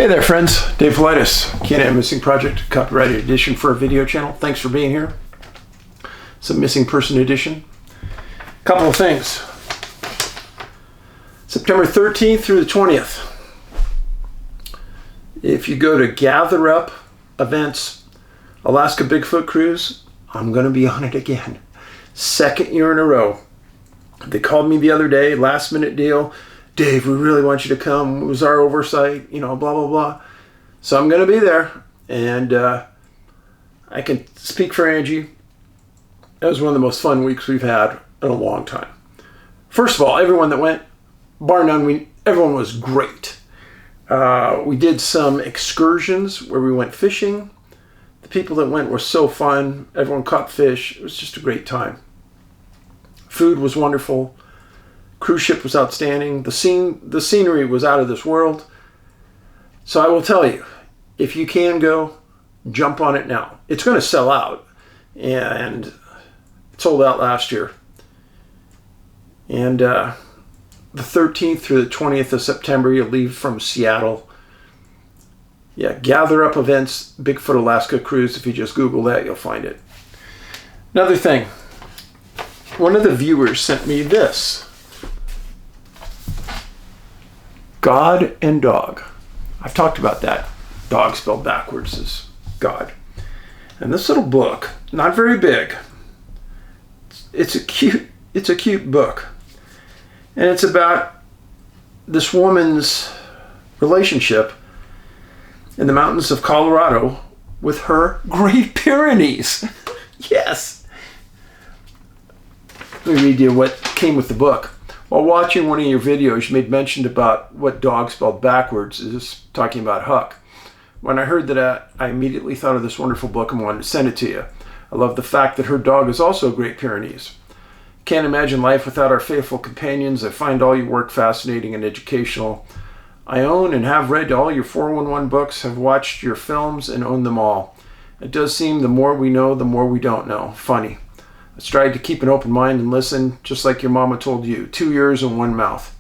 Hey there friends, Dave Paulides, Canada Missing Project, copyrighted edition for our video channel. Thanks for being here. It's a missing person edition. Couple of things. September 13th through the 20th. If you go to Gather Up Events, Alaska Bigfoot Cruise, I'm going to be on it again. Second year in a row. They called me the other day, last minute deal. Dave, we really want you to come. It was our oversight, blah, blah, blah. So I'm going to be there. And I can speak for Angie. That was one of the most fun weeks we've had in a long time. First of all, everyone that went, bar none, everyone was great. We did some excursions where we went fishing. The people that went were so fun. Everyone caught fish. It was just a great time. Food was wonderful. Cruise ship was outstanding. The scenery was out of this world. So I will tell you, if you can go, jump on it now. It's going to sell out, and it sold out last year. And the 13th through the 20th of September, you'll leave from Seattle. Yeah, Gather Up Events, Bigfoot Alaska Cruise. If you just Google that, you'll find it. Another thing, one of the viewers sent me this. God and Dog. I've talked about that. Dog spelled backwards is God. And this little book, not very big. It's a cute book. And it's about this woman's relationship in the mountains of Colorado with her Great Pyrenees. Yes. Let me read you what came with the book. While watching one of your videos, you made mention about what dog spelled backwards is talking about Huck. When I heard that, I immediately thought of this wonderful book and wanted to send it to you. I love the fact that her dog is also Great Pyrenees. Can't imagine life without our faithful companions. I find all your work fascinating and educational. I own and have read all your 411 books, have watched your films, and own them all. It does seem the more we know, the more we don't know. Funny. I strive to keep an open mind and listen, just like your mama told you. 2 ears and 1 mouth.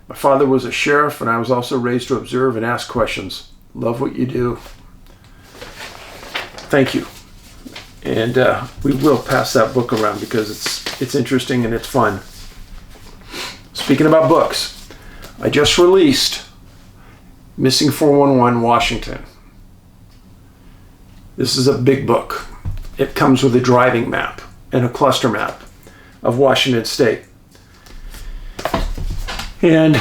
My father was a sheriff, and I was also raised to observe and ask questions. Love what you do. Thank you. And we will pass that book around because it's interesting and it's fun. Speaking about books, I just released Missing 411 Washington. This is a big book. It comes with a driving map and a cluster map of Washington State. And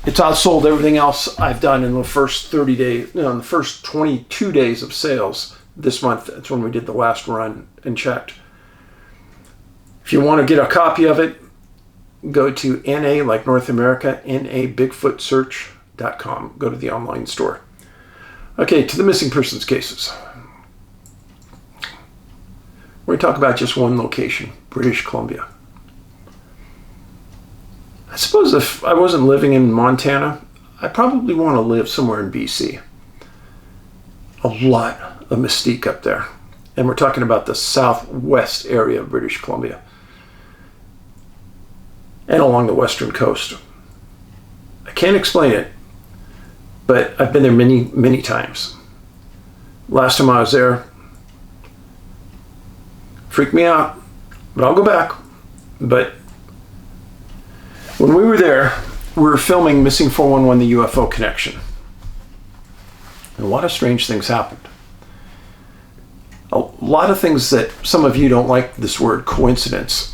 it's outsold everything else I've done in the first 30 days, in the first 22 days of sales this month. That's when we did the last run and checked. If you want to get a copy of it, go to NA, like North America, nabigfootsearch.com. Go to the online store. Okay, to the missing persons cases. We're going to talk about just one location, British Columbia. I suppose if I wasn't living in Montana, I probably want to live somewhere in BC. A lot of mystique up there. And we're talking about the southwest area of British Columbia. And along the western coast. I can't explain it, but I've been there many, many times. Last time I was there, freaked me out, but I'll go back. But when we were there, we were filming Missing 411, the UFO connection. And a lot of strange things happened. A lot of things that some of you don't like this word, coincidence.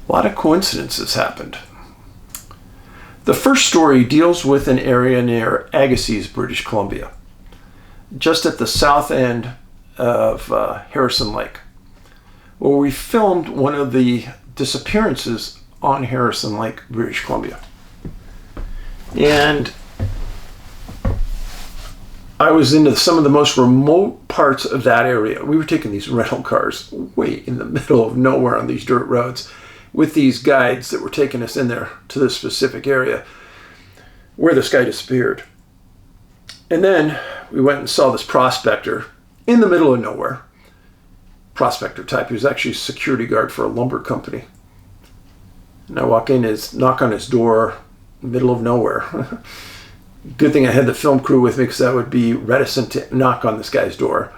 A lot of coincidences happened. The first story deals with an area near Agassiz, British Columbia, just at the south end of Harrison Lake, where we filmed one of the disappearances on Harrison Lake, British Columbia. And I was into some of the most remote parts of that area. We were taking these rental cars way in the middle of nowhere on these dirt roads with these guides that were taking us in there to this specific area where this guy disappeared. And then we went and saw this prospector in the middle of nowhere. Prospector type. He was actually a security guard for a lumber company. And I walk in, knock on his door, middle of nowhere. Good thing I had the film crew with me because I would be reticent to knock on this guy's door.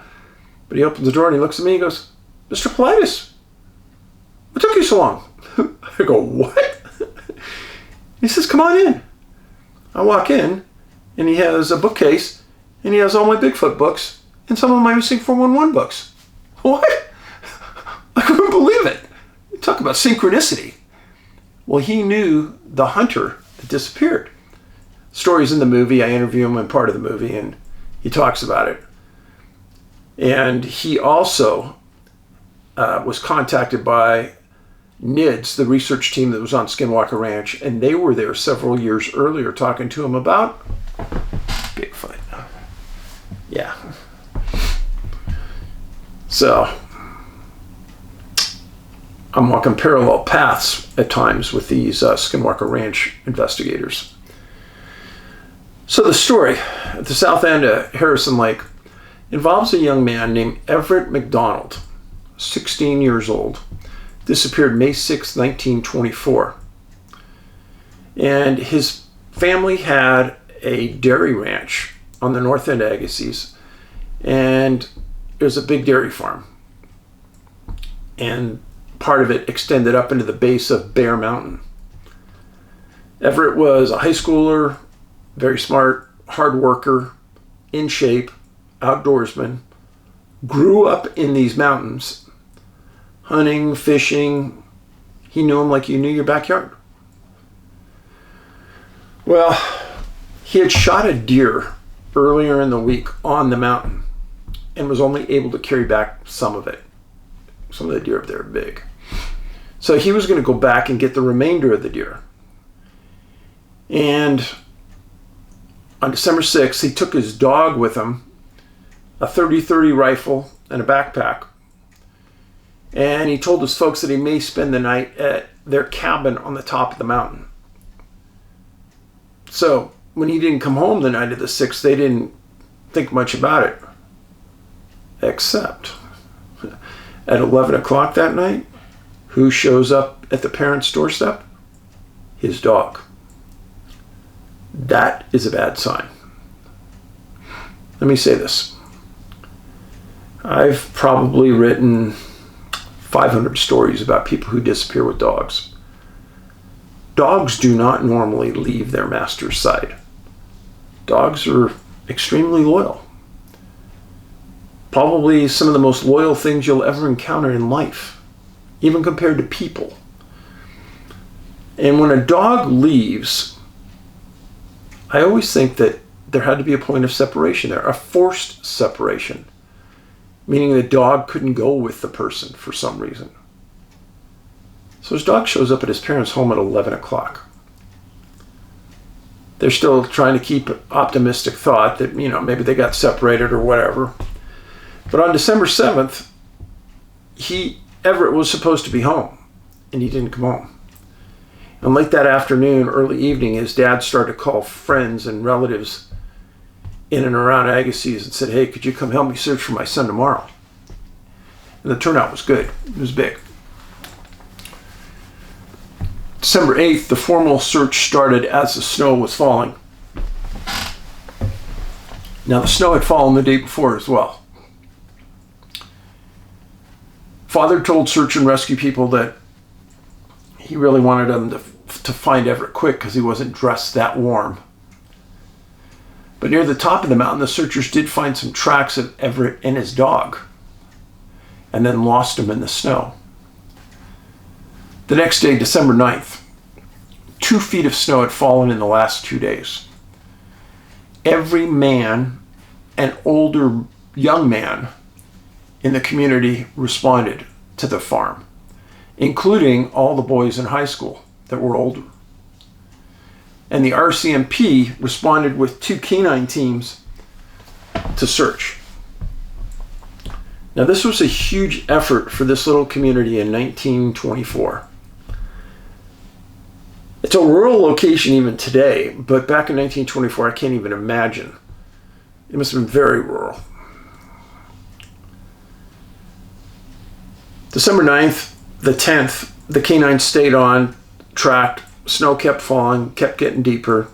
But he opens the door and he looks at me and he goes, "Mr. Paulides, what took you so long?" I go, "What?" He says, "Come on in." I walk in and he has a bookcase and he has all my Bigfoot books and some of my missing 411 books. What? I couldn't believe it. Talk about synchronicity. Well, he knew the hunter that disappeared. Story's in the movie. I interview him in part of the movie and he talks about it. And he also was contacted by NABS, the research team that was on Skinwalker Ranch, and they were there several years earlier talking to him about Bigfoot. Yeah. So, I'm walking parallel paths at times with these Skinwalker Ranch investigators. So the story at the south end of Harrison Lake involves a young man named Everett McDonald, 16 years old. Disappeared May 6, 1924. And his family had a dairy ranch on the north end of Agassiz, and it was a big dairy farm. And part of it extended up into the base of Bear Mountain. Everett was a high schooler, very smart, hard worker, in shape, outdoorsman, grew up in these mountains, hunting, fishing. He knew them like you knew your backyard. Well, he had shot a deer earlier in the week on the mountain and was only able to carry back some of it. Some of the deer up there are big. So he was going to go back and get the remainder of the deer. And on December 6th, he took his dog with him, a .30-30 rifle, and a backpack. And he told his folks that he may spend the night at their cabin on the top of the mountain. So when he didn't come home the night of the 6th, they didn't think much about it. Except at 11 o'clock that night, who shows up at the parents' doorstep? His dog. That is a bad sign. Let me say this. I've probably written 500 stories about people who disappear with dogs. Dogs do not normally leave their master's side. Dogs are extremely loyal. Probably some of the most loyal things you'll ever encounter in life, even compared to people. And when a dog leaves, I always think that there had to be a point of separation there, a forced separation, meaning the dog couldn't go with the person for some reason. So his dog shows up at his parents' home at 11 o'clock. They're still trying to keep optimistic thought that, maybe they got separated or whatever. But on December 7th, Everett was supposed to be home, and he didn't come home. And late that afternoon, early evening, his dad started to call friends and relatives in and around Agassiz and said, "Hey, could you come help me search for my son tomorrow?" And the turnout was good. It was big. December 8th, the formal search started as the snow was falling. Now, the snow had fallen the day before as well. Father told search and rescue people that he really wanted them to find Everett quick because he wasn't dressed that warm. But near the top of the mountain, the searchers did find some tracks of Everett and his dog, and then lost him in the snow. The next day, December 9th, 2 feet of snow had fallen in the last 2 days. Every man and older young man in the community responded to the farm, including all the boys in high school that were older. And the RCMP responded with 2 canine teams to search. Now, this was a huge effort for this little community in 1924. It's a rural location even today, but back in 1924, I can't even imagine. It must have been very rural. December 9th, the 10th, the canines stayed on, tracked, snow kept falling, kept getting deeper.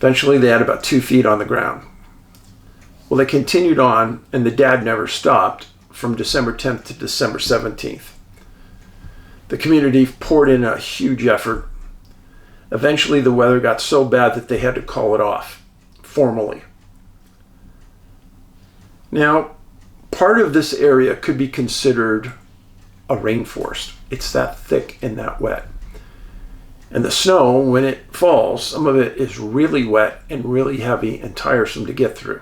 Eventually, they had about 2 feet on the ground. Well, they continued on, and the dad never stopped from December 10th to December 17th. The community poured in a huge effort. Eventually, the weather got so bad that they had to call it off, formally. Now, part of this area could be considered a rainforest. It's that thick and that wet. And the snow, when it falls, some of it is really wet and really heavy and tiresome to get through.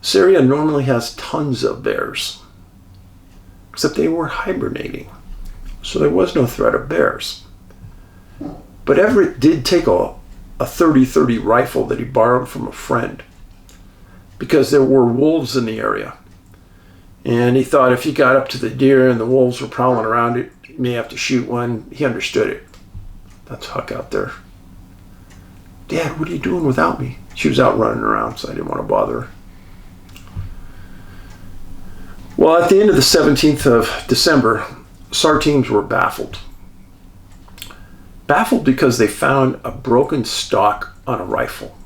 This area normally has tons of bears, except they were hibernating, so there was no threat of bears. But Everett did take a .30-30 rifle that he borrowed from a friend because there were wolves in the area. And he thought if he got up to the deer and the wolves were prowling around it, he may have to shoot one. He understood it. That's Huck out there. Dad, what are you doing without me? She was out running around, so I didn't want to bother her. Well, at the end of the 17th of December, SAR teams were baffled. Baffled because they found a broken stock on a rifle.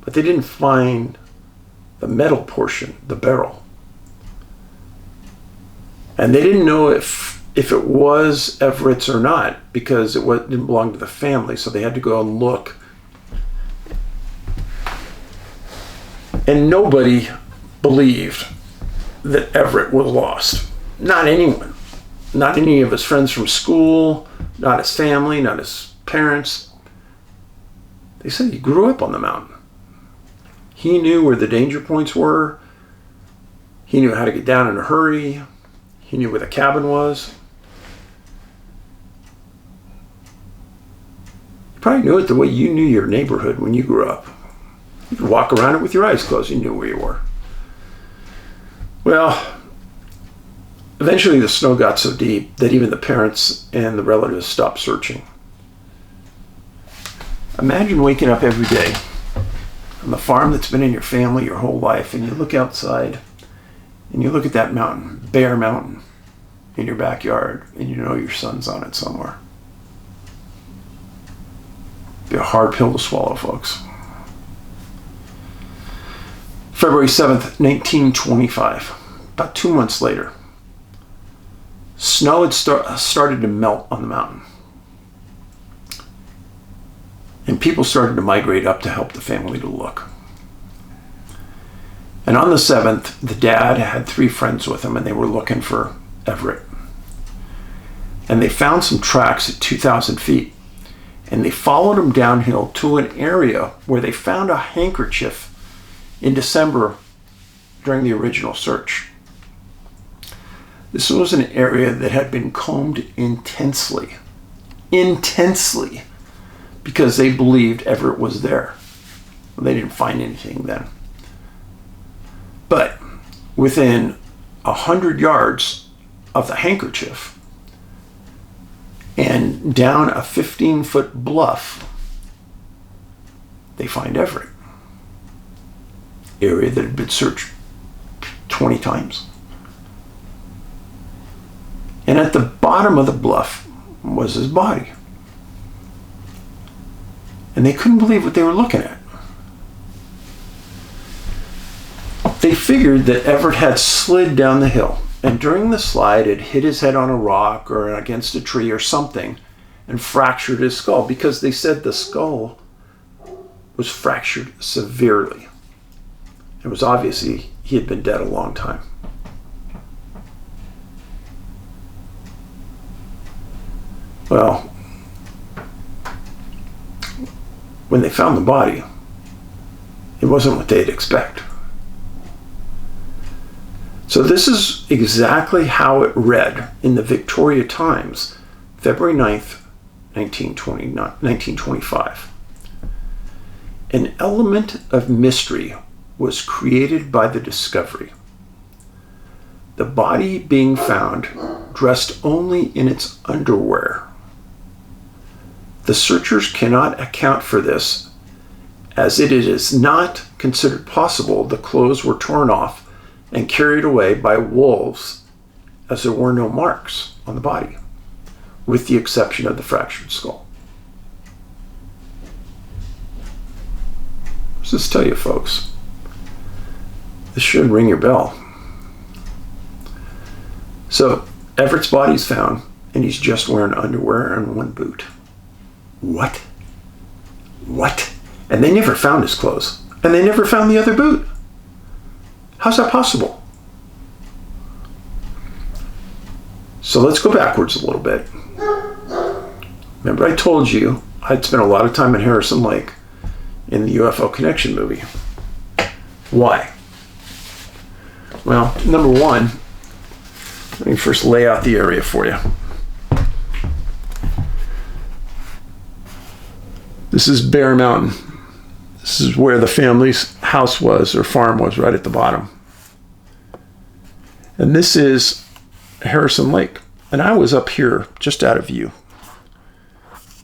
But they didn't find the metal portion, the barrel. And they didn't know if it was Everett's or not, because it didn't belong to the family, so they had to go and look. And nobody believed that Everett was lost. Not anyone. Not any of his friends from school, not his family, not his parents. They said he grew up on the mountain. He knew where the danger points were. He knew how to get down in a hurry. He knew where the cabin was. You probably knew it the way you knew your neighborhood when you grew up. You could walk around it with your eyes closed. You knew where you were. Well, eventually the snow got so deep that even the parents and the relatives stopped searching. Imagine waking up every day on the farm that's been in your family your whole life, and you look outside and you look at that mountain, Bear Mountain, in your backyard, and you know your son's on it somewhere. It'd be a hard pill to swallow, folks. February 7th, 1925, about 2 months later, snow had started to melt on the mountain. And people started to migrate up to help the family to look. And on the 7th, the dad had 3 friends with him, and they were looking for Everett. And they found some tracks at 2,000 feet. And they followed him downhill to an area where they found a handkerchief in December during the original search. This was an area that had been combed intensely, because they believed Everett was there. Well, they didn't find anything then. But within 100 yards of the handkerchief and down a 15-foot bluff, they find Everett. Area that had been searched 20 times. And at the bottom of the bluff was his body. And they couldn't believe what they were looking at. They figured that Everett had slid down the hill, and during the slide had hit his head on a rock or against a tree or something and fractured his skull, because they said the skull was fractured severely. It was obviously he had been dead a long time. Well, when they found the body, it wasn't what they'd expect. So this is exactly how it read in the Victoria Times, February 9th, 1925. An element of mystery was created by the discovery. The body being found dressed only in its underwear. The searchers cannot account for this, as it is not considered possible the clothes were torn off and carried away by wolves, as there were no marks on the body, with the exception of the fractured skull. Just tell you, folks, this should ring your bell. So Everett's body's found, and he's just wearing underwear and one boot. What? And they never found his clothes, and they never found the other boot. How's that possible? So let's go backwards a little bit. Remember I told you I'd spent a lot of time in Harrison Lake in the UFO Connection movie. Why? Well, number one, let me first lay out the area for you. This is Bear Mountain. This is where the family's house was, or farm was, right at the bottom. And this is Harrison Lake. And I was up here, just out of view.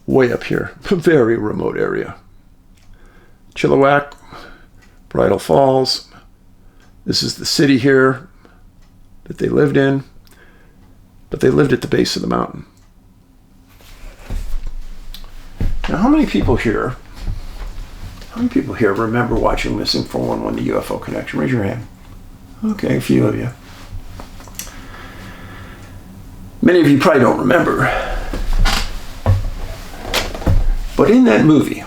Way up here. A very remote area. Chilliwack, Bridal Falls. This is the city here that they lived in. But they lived at the base of the mountain. Now, how many people here remember watching Missing 411, the UFO Connection? Raise your hand. Okay, a few of you. Many of you probably don't remember. But in that movie,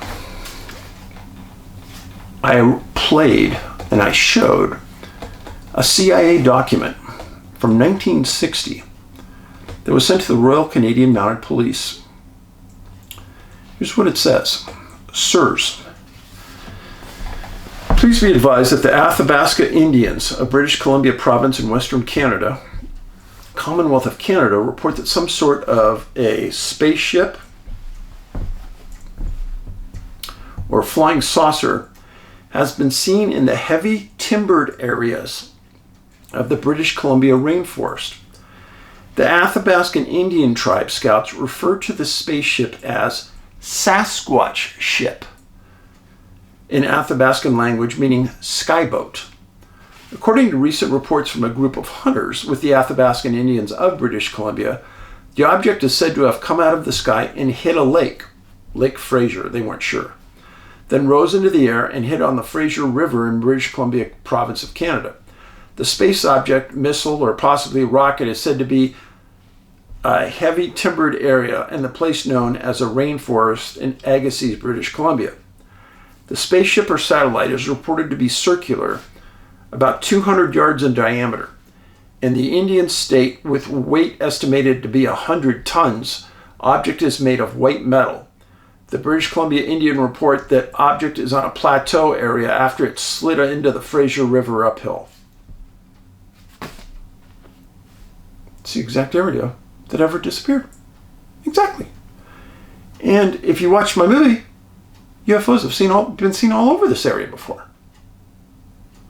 I played and I showed a CIA document from 1960 that was sent to the Royal Canadian Mounted Police. Here's what it says. Sirs, please be advised that the Athabasca Indians of British Columbia Province in Western Canada, Commonwealth of Canada, report that some sort of a spaceship or flying saucer has been seen in the heavy timbered areas of the British Columbia rainforest. The Athabascan Indian tribe scouts refer to the spaceship as Sasquatch ship, in Athabascan language meaning skyboat. According to recent reports from a group of hunters with the Athabascan Indians of British Columbia, the object is said to have come out of the sky and hit a lake, Lake Fraser, they weren't sure, then rose into the air and hit on the Fraser River in British Columbia Province of Canada. The space object, missile, or possibly rocket is said to be a heavy timbered area and the place known as a rainforest in Agassiz, British Columbia. The spaceship or satellite is reported to be circular, about 200 yards in diameter. In the Indian state, with weight estimated to be 100 tons, object is made of white metal. The British Columbia Indian report that object is on a plateau area after it slid into the Fraser River uphill. It's the exact area that Everett disappeared. Exactly. And if you watch my movie, UFOs have been seen all over this area before.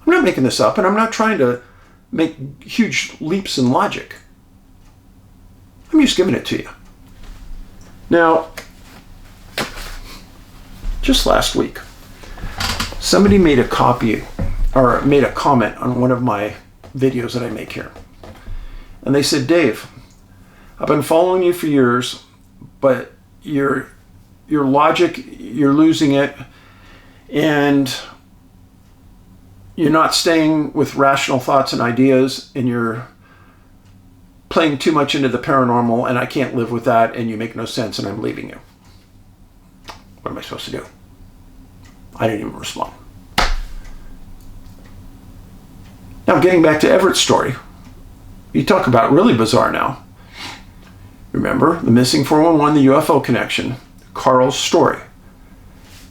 I'm not making this up, and I'm not trying to make huge leaps in logic. I'm just giving it to you. Now, just last week, somebody made a comment on one of my videos that I make here. And they said, Dave, I've been following you for years, but your logic, you're losing it, and you're not staying with rational thoughts and ideas, and you're playing too much into the paranormal, and I can't live with that, and you make no sense, and I'm leaving you. What am I supposed to do? I didn't even respond. Now, getting back to Everett's story, you talk about really bizarre now. Remember, the Missing 411, the UFO Connection, Carl's story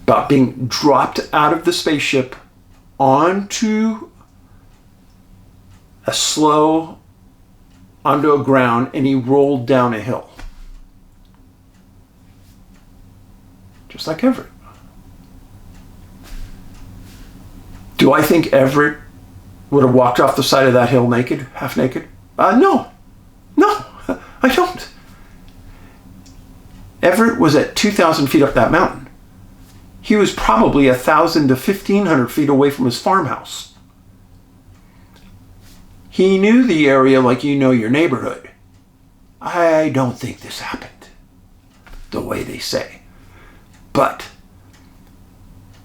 about being dropped out of the spaceship onto a ground, and he rolled down a hill. Just like Everett. Do I think Everett would have walked off the side of that hill naked, half naked? No, I don't. Everett was at 2,000 feet up that mountain. He was probably 1,000 to 1,500 feet away from his farmhouse. He knew the area like you know your neighborhood. I don't think this happened the way they say. But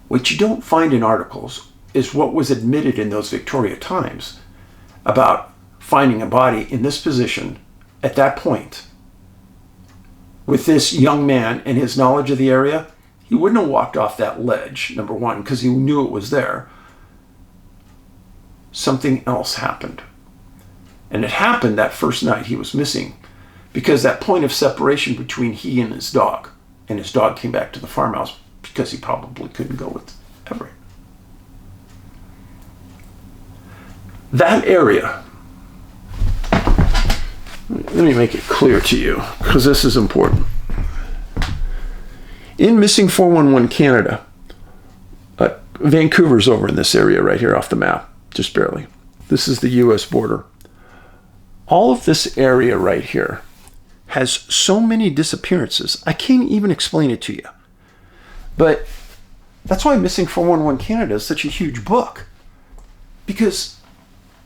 What you don't find in articles is what was admitted in those Victoria Times about finding a body in this position at that point. With this young man and his knowledge of the area, he wouldn't have walked off that ledge, number one, because he knew it was there. Something else happened. And it happened that first night he was missing, because that point of separation between he and his dog came back to the farmhouse because he probably couldn't go with Everett. That area, let me make it clear to you, because this is important. In Missing 411 Canada, Vancouver's over in this area right here off the map, just barely. This is the US border. All of this area right here has so many disappearances, I can't even explain it to you. But that's why Missing 411 Canada is such a huge book. Because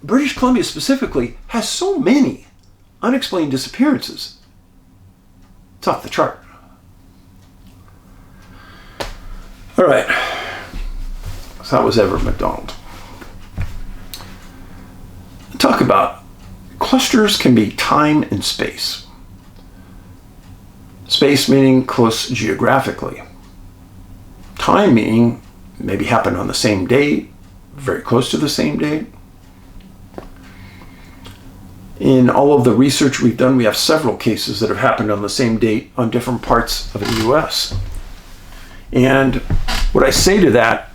British Columbia specifically has so many unexplained disappearances. It's off the chart. All right. So that was Everett McDonald. Talk about clusters can be time and space. Space meaning close geographically. Time meaning maybe happened on the same date, very close to the same date. In all of the research we've done, we have several cases that have happened on the same date on different parts of the US. And what I say to that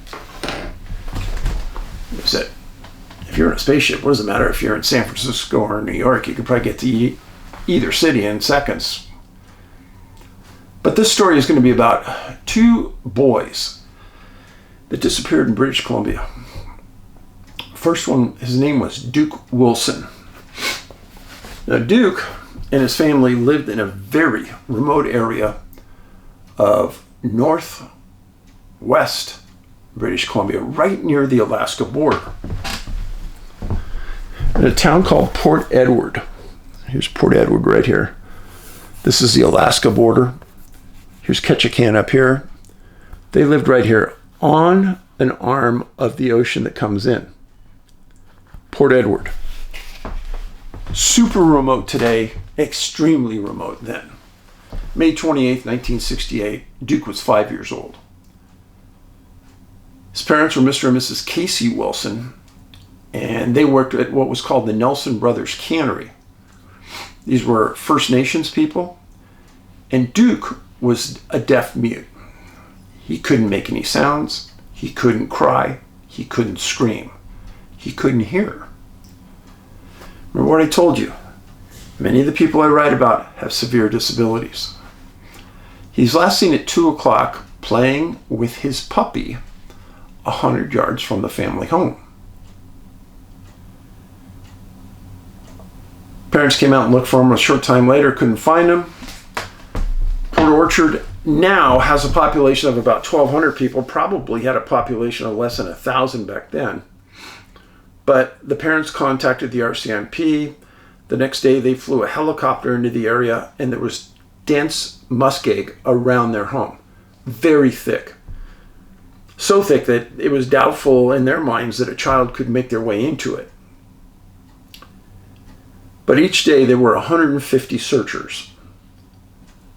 is that if you're in a spaceship, what does it matter if you're in San Francisco or New York? You could probably get to either city in seconds. But this story is going to be about two boys that disappeared in British Columbia. First one, his name was Duke Wilson. Now, Duke and his family lived in a very remote area of northwest British Columbia, right near the Alaska border, in a town called Port Edward. Here's Port Edward right here. This is the Alaska border. Here's Ketchikan up here. They lived right here on an arm of the ocean that comes in. Port Edward. Super remote today, extremely remote then. May 28th, 1968, Duke was 5 years old. His parents were Mr. and Mrs. Casey Wilson, and they worked at what was called the Nelson Brothers Cannery. These were First Nations people, and Duke was a deaf mute. He couldn't make any sounds, he couldn't cry, he couldn't scream, he couldn't hear. Remember what I told you, many of the people I write about have severe disabilities. He's last seen at 2 o'clock playing with his puppy 100 yards from the family home. Parents came out and looked for him a short time later, couldn't find him. Port Orchard now has a population of about 1,200 people, probably had a population of less than 1,000 back then. But the parents contacted the RCMP. The next day they flew a helicopter into the area, and there was dense muskeg around their home. Very thick. So thick that it was doubtful in their minds that a child could make their way into it. But each day there were 150 searchers.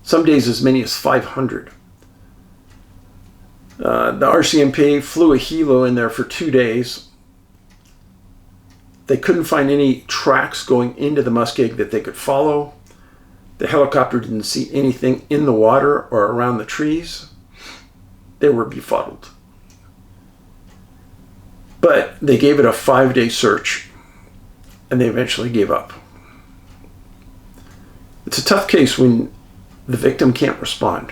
Some days as many as 500. The RCMP flew a helo in there for 2 days. They couldn't find any tracks going into the muskeg that they could follow. The helicopter didn't see anything in the water or around the trees. They were befuddled. But they gave it a 5-day search, and they eventually gave up. It's a tough case when the victim can't respond.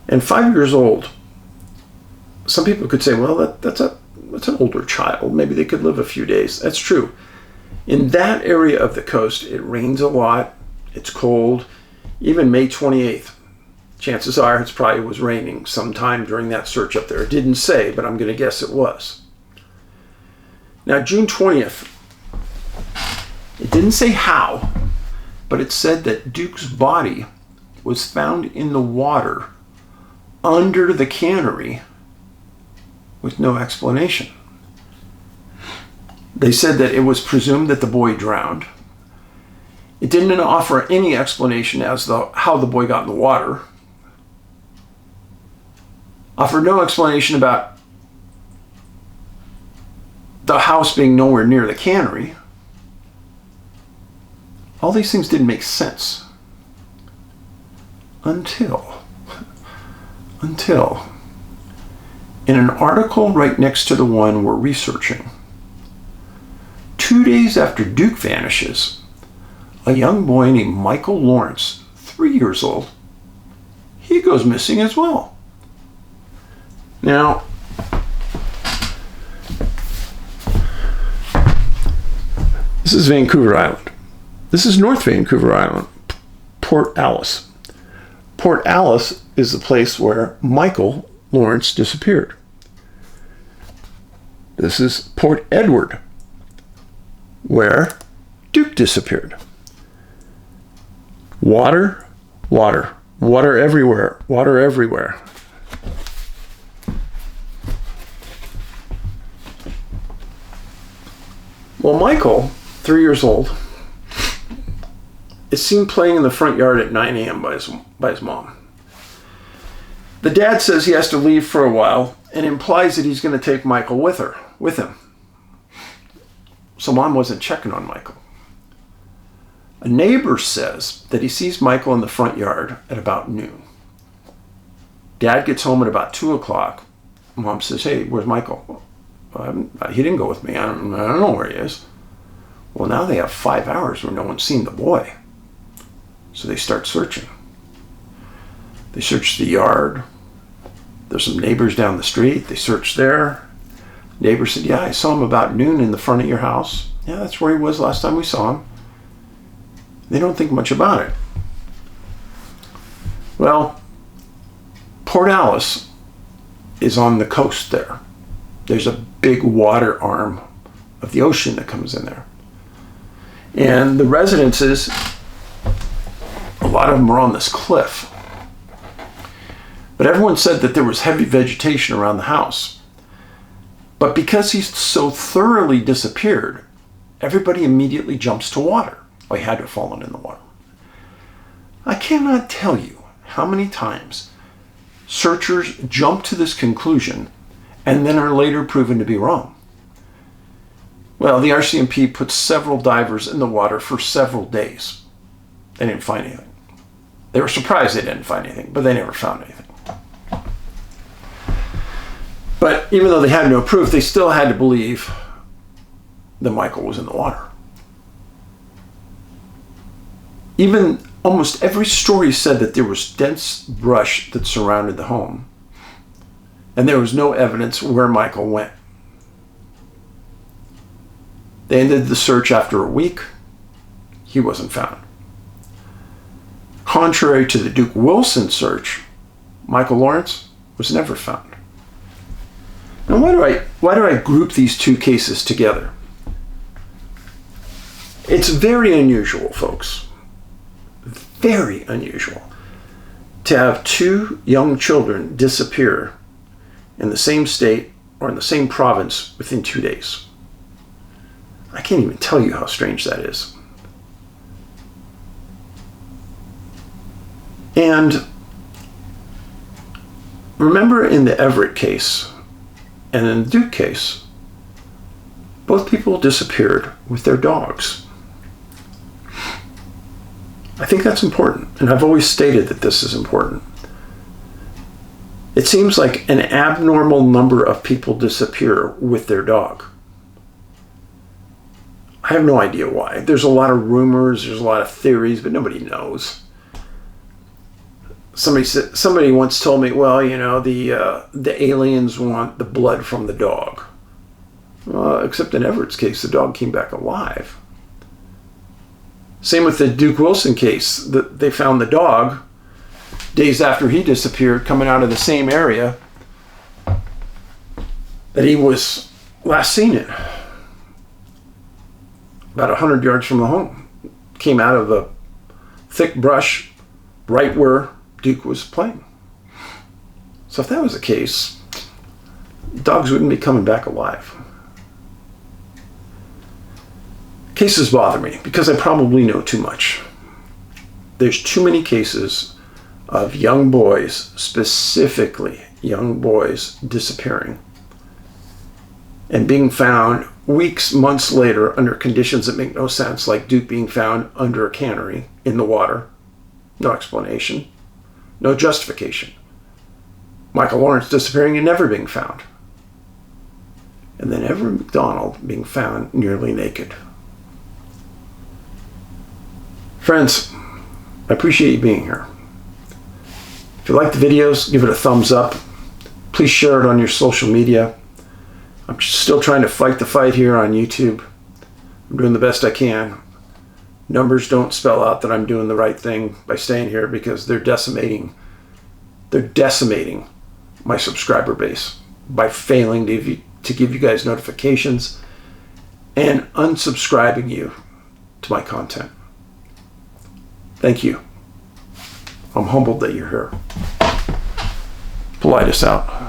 And 5 years old, some people could say, well, that's an older child. Maybe they could live a few days. That's true. In that area of the coast, it rains a lot. It's cold. Even May 28th, chances are it probably was raining sometime during that search up there. It didn't say, but I'm going to guess it was. Now, June 20th, it didn't say how, but it said that Duke's body was found in the water under the cannery with no explanation. They said that it was presumed that the boy drowned. It didn't offer any explanation as to how the boy got in the water. Offered no explanation about the house being nowhere near the cannery. All these things didn't make sense. Until in an article right next to the one we're researching, 2 days after Duke vanishes, a young boy named Michael Lawrence, 3 years old, he goes missing as well. Now, this is Vancouver Island. This is North Vancouver Island, Port Alice. Port Alice is the place where Michael Lawrence disappeared. This is Port Edward, where Duke disappeared. Water, water, water everywhere, water everywhere. Well, Michael, 3 years old, is seen playing in the front yard at 9 a.m. by his mom. The dad says he has to leave for a while and implies that he's going to take Michael with him. So mom wasn't checking on Michael. A neighbor says that he sees Michael in the front yard at about noon. Dad gets home at about 2 o'clock. Mom says, "Hey, where's Michael?" He didn't go with me. I don't know where he is. Well, now they have 5 hours where no one's seen the boy. So they start searching. They search the yard. There's some neighbors down the street. They search there. Neighbor said, "Yeah, I saw him about noon in the front of your house." "Yeah, that's where he was last time we saw him." They don't think much about it. Well, Port Alice is on the coast there. There's a big water arm of the ocean that comes in there. And the residences, a lot of them are on this cliff. But everyone said that there was heavy vegetation around the house. But because he's so thoroughly disappeared, everybody immediately jumps to water. Well, he had to have fallen in the water. I cannot tell you how many times searchers jump to this conclusion and then are later proven to be wrong. Well, the RCMP put several divers in the water for several days. They didn't find anything. They were surprised they didn't find anything, but they never found anything. But even though they had no proof, they still had to believe that Michael was in the water. Even almost every story said that there was dense brush that surrounded the home, and there was no evidence where Michael went. They ended the search after a week. He wasn't found. Contrary to the Duke Wilson search, Michael Lawrence was never found. Now, why do I group these two cases together? It's very unusual, folks. Very unusual to have two young children disappear in the same state or in the same province within 2 days. I can't even tell you how strange that is. And remember, in the Everett case and in the Duke case, both people disappeared with their dogs. I think that's important, and I've always stated that this is important. It seems like an abnormal number of people disappear with their dog. I have no idea why. There's a lot of rumors, there's a lot of theories, but nobody knows. Somebody once told me, well, you know, the aliens want the blood from the dog. Except in Everett's case, the dog came back alive. Same with the Duke Wilson case. They found the dog days after he disappeared, coming out of the same area that he was last seen in. About 100 yards from the home. Came out of the thick brush right where Duke was playing. So if that was the case, dogs wouldn't be coming back alive. Cases bother me because I probably know too much. There's too many cases of young boys, specifically young boys, disappearing and being found weeks, months later under conditions that make no sense, like Duke being found under a cannery in the water. No explanation, no justification. Michael Lawrence disappearing and never being found. And then Everett McDonald being found nearly naked. Friends, I appreciate you being here. If you like the videos, give it a thumbs up. Please share it on your social media. I'm still trying to fight the fight here on YouTube. I'm doing the best I can. Numbers don't spell out that I'm doing the right thing by staying here because they're decimating my subscriber base by failing to give you guys notifications and unsubscribing you to my content. Thank you. I'm humbled that you're here. Paulides out.